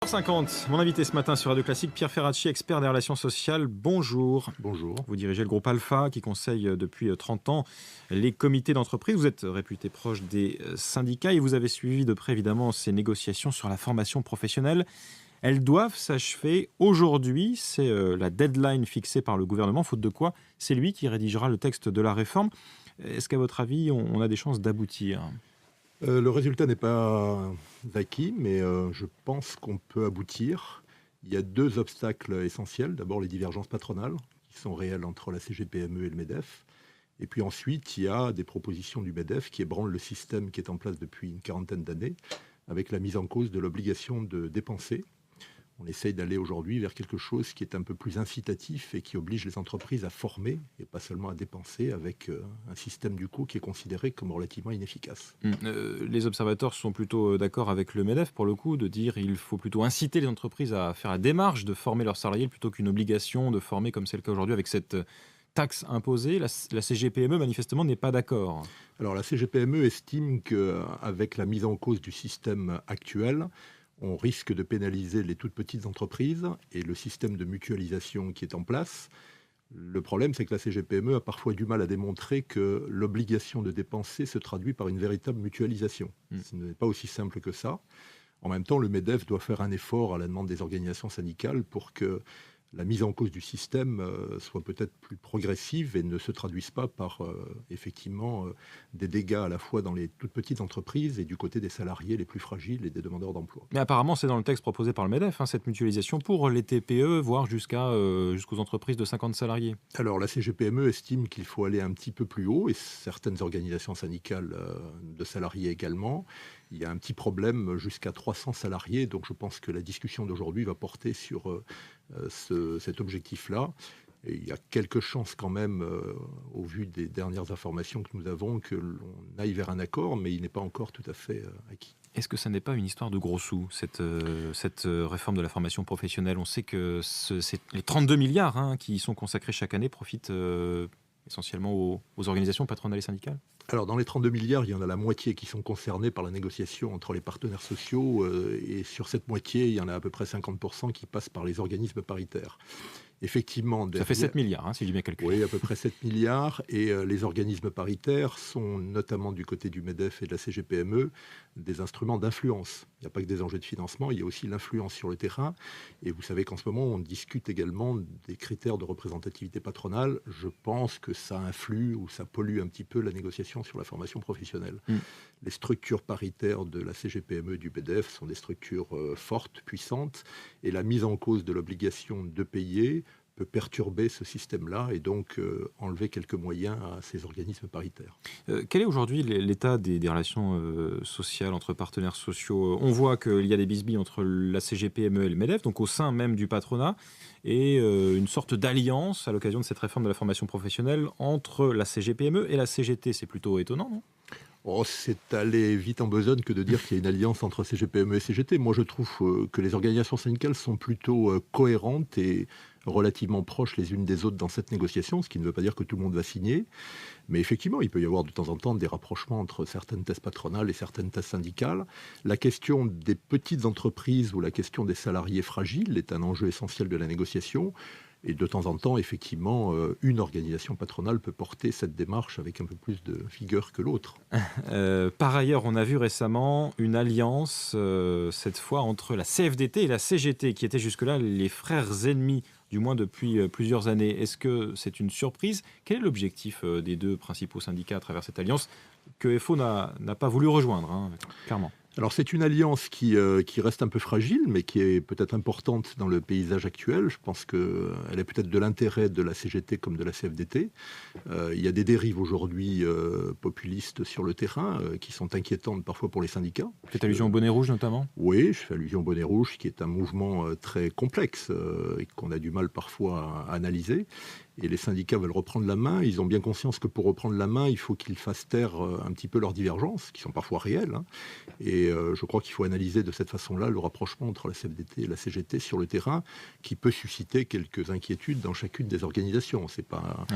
8h50, mon invité ce matin sur Radio Classique, Pierre Ferracci, expert des relations sociales. Bonjour. Bonjour. Vous dirigez le groupe Alpha qui conseille depuis 30 ans les comités d'entreprise. Vous êtes réputé proche des syndicats et vous avez suivi de près évidemment ces négociations sur la formation professionnelle. Elles doivent s'achever aujourd'hui. C'est la deadline fixée par le gouvernement, faute de quoi c'est lui qui rédigera le texte de la réforme. Est-ce qu'à votre avis, on a des chances d'aboutir ? Le résultat n'est pas acquis, mais je pense qu'on peut aboutir. Il y a deux obstacles essentiels. D'abord, les divergences patronales, qui sont réelles entre la CGPME et le MEDEF. Et puis ensuite, il y a des propositions du MEDEF qui ébranlent le système qui est en place depuis une quarantaine d'années, avec la mise en cause de l'obligation de dépenser. On essaye d'aller aujourd'hui vers quelque chose qui est un peu plus incitatif et qui oblige les entreprises à former et pas seulement à dépenser, avec un système du coup qui est considéré comme relativement inefficace. Les observateurs sont plutôt d'accord avec le MEDEF pour le coup, de dire qu'il faut plutôt inciter les entreprises à faire la démarche de former leurs salariés plutôt qu'une obligation de former comme c'est le cas aujourd'hui avec cette taxe imposée. La CGPME manifestement n'est pas d'accord. Alors la CGPME estime qu'avec la mise en cause du système actuel, on risque de pénaliser les toutes petites entreprises et le système de mutualisation qui est en place. Le problème, c'est que la CGPME a parfois du mal à démontrer que l'obligation de dépenser se traduit par une véritable mutualisation. Ce n'est pas aussi simple que ça. En même temps, le MEDEF doit faire un effort à la demande des organisations syndicales pour que la mise en cause du système soit peut-être plus progressive et ne se traduise pas par effectivement des dégâts à la fois dans les toutes petites entreprises et du côté des salariés les plus fragiles et des demandeurs d'emploi. Mais apparemment, c'est dans le texte proposé par le MEDEF, cette mutualisation pour les TPE, voire jusqu'aux entreprises de 50 salariés. Alors la CGPME estime qu'il faut aller un petit peu plus haut et certaines organisations syndicales de salariés également. Il y a un petit problème jusqu'à 300 salariés, donc je pense que la discussion d'aujourd'hui va porter sur cet objectif-là. Et il y a quelques chances quand même, au vu des dernières informations que nous avons, que l'on aille vers un accord, mais il n'est pas encore tout à fait acquis. Est-ce que ça n'est pas une histoire de gros sous, cette réforme de la formation professionnelle ? On sait que les 32 milliards qui y sont consacrés chaque année profitent essentiellement aux organisations patronales et syndicales ? Alors, dans les 32 milliards, il y en a la moitié qui sont concernés par la négociation entre les partenaires sociaux. Et sur cette moitié, il y en a à peu près 50% qui passent par les organismes paritaires. Effectivement, ça fait 7 milliards, si j'ai bien calculé. Oui, à peu près 7 milliards. Et les organismes paritaires sont, notamment du côté du MEDEF et de la CGPME, des instruments d'influence. Il n'y a pas que des enjeux de financement, il y a aussi l'influence sur le terrain. Et vous savez qu'en ce moment, on discute également des critères de représentativité patronale. Je pense que ça influe ou ça pollue un petit peu la négociation sur la formation professionnelle. Les structures paritaires de la CGPME et du MEDEF sont des structures fortes, puissantes. Et la mise en cause de l'obligation de payer peut perturber ce système-là et donc enlever quelques moyens à ces organismes paritaires. Quel est aujourd'hui l'état des relations sociales entre partenaires sociaux ? On voit qu'il y a des bisbilles entre la CGPME et le MEDEF, donc au sein même du patronat, et une sorte d'alliance à l'occasion de cette réforme de la formation professionnelle entre la CGPME et la CGT. C'est plutôt étonnant, non ? C'est aller vite en besogne que de dire qu'il y a une alliance entre CGPME et CGT. Moi, je trouve que les organisations syndicales sont plutôt cohérentes et relativement proches les unes des autres dans cette négociation, ce qui ne veut pas dire que tout le monde va signer. Mais effectivement, il peut y avoir de temps en temps des rapprochements entre certaines thèses patronales et certaines thèses syndicales. La question des petites entreprises ou la question des salariés fragiles est un enjeu essentiel de la négociation. Et de temps en temps, effectivement, une organisation patronale peut porter cette démarche avec un peu plus de vigueur que l'autre. Par ailleurs, on a vu récemment une alliance, cette fois, entre la CFDT et la CGT, qui étaient jusque-là les frères ennemis, du moins depuis plusieurs années. Est-ce que c'est une surprise ? Quel est l'objectif des deux principaux syndicats à travers cette alliance que FO n'a pas voulu rejoindre, clairement ? Alors c'est une alliance qui reste un peu fragile, mais qui est peut-être importante dans le paysage actuel. Je pense qu'elle est peut-être de l'intérêt de la CGT comme de la CFDT. Il y a des dérives aujourd'hui populistes sur le terrain qui sont inquiétantes parfois pour les syndicats. Vous faites allusion au bonnet rouge notamment ? Oui, je fais allusion au bonnet rouge qui est un mouvement très complexe et qu'on a du mal parfois à analyser. Et les syndicats veulent reprendre la main. Ils ont bien conscience que pour reprendre la main, il faut qu'ils fassent taire un petit peu leurs divergences, qui sont parfois réelles. Et je crois qu'il faut analyser de cette façon-là le rapprochement entre la CFDT et la CGT sur le terrain, qui peut susciter quelques inquiétudes dans chacune des organisations. C'est pas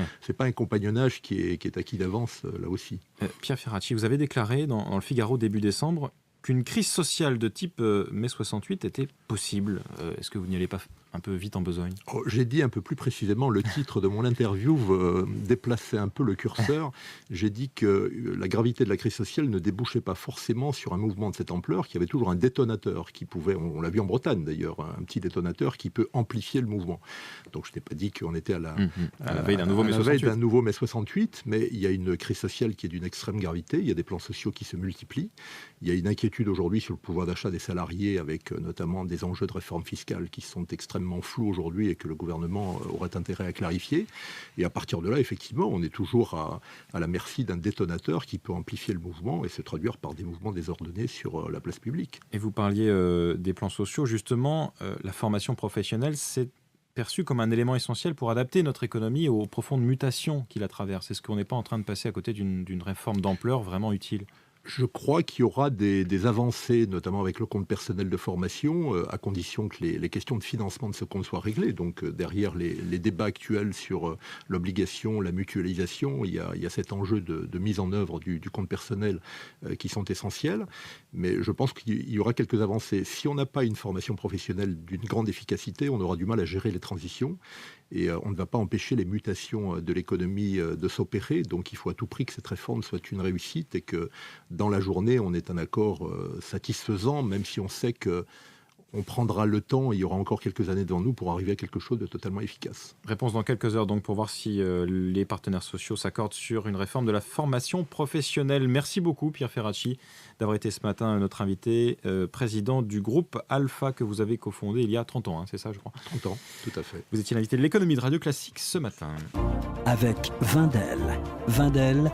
un compagnonnage qui est acquis d'avance, là aussi. Pierre Ferracci, vous avez déclaré dans le Figaro début décembre qu'une crise sociale de type mai 68 était possible. Est-ce que vous n'y allez pas un peu vite en besogne ? J'ai dit un peu plus précisément, le titre de mon interview déplaçait un peu le curseur. J'ai dit que la gravité de la crise sociale ne débouchait pas forcément sur un mouvement de cette ampleur, qu'il y avait toujours un détonateur qui pouvait, on l'a vu en Bretagne d'ailleurs, un petit détonateur qui peut amplifier le mouvement. Donc je n'ai pas dit qu'on était à la veille d'un nouveau mai 68. D'un nouveau mai 68, mais il y a une crise sociale qui est d'une extrême gravité, il y a des plans sociaux qui se multiplient, il y a une inquiétude aujourd'hui sur le pouvoir d'achat des salariés avec notamment des enjeux de réforme fiscale qui sont extrêmement flous aujourd'hui et que le gouvernement aurait intérêt à clarifier. Et à partir de là, effectivement, on est toujours à la merci d'un détonateur qui peut amplifier le mouvement et se traduire par des mouvements désordonnés sur la place publique. Et vous parliez des plans sociaux. Justement, la formation professionnelle, c'est perçu comme un élément essentiel pour adapter notre économie aux profondes mutations qui la traversent. Est-ce qu'on n'est pas en train de passer à côté d'une réforme d'ampleur vraiment utile ? Je crois qu'il y aura des avancées, notamment avec le compte personnel de formation, à condition que les questions de financement de ce compte soient réglées. Donc derrière les débats actuels sur l'obligation, la mutualisation, il y a cet enjeu de mise en œuvre du compte personnel qui sont essentiels. Mais je pense qu'il y aura quelques avancées. Si on n'a pas une formation professionnelle d'une grande efficacité, on aura du mal à gérer les transitions. Et on ne va pas empêcher les mutations de l'économie de s'opérer. Donc il faut à tout prix que cette réforme soit une réussite et que dans la journée, on ait un accord satisfaisant, même si on sait qu'on prendra le temps, il y aura encore quelques années devant nous pour arriver à quelque chose de totalement efficace. Réponse dans quelques heures donc pour voir si les partenaires sociaux s'accordent sur une réforme de la formation professionnelle. Merci beaucoup Pierre Ferracci d'avoir été ce matin notre invité, président du groupe Alpha que vous avez cofondé il y a 30 ans, hein, c'est ça je crois ? 30 ans, tout à fait. Vous étiez l'invité de l'économie de Radio Classique ce matin. Avec Wendel. Wendel,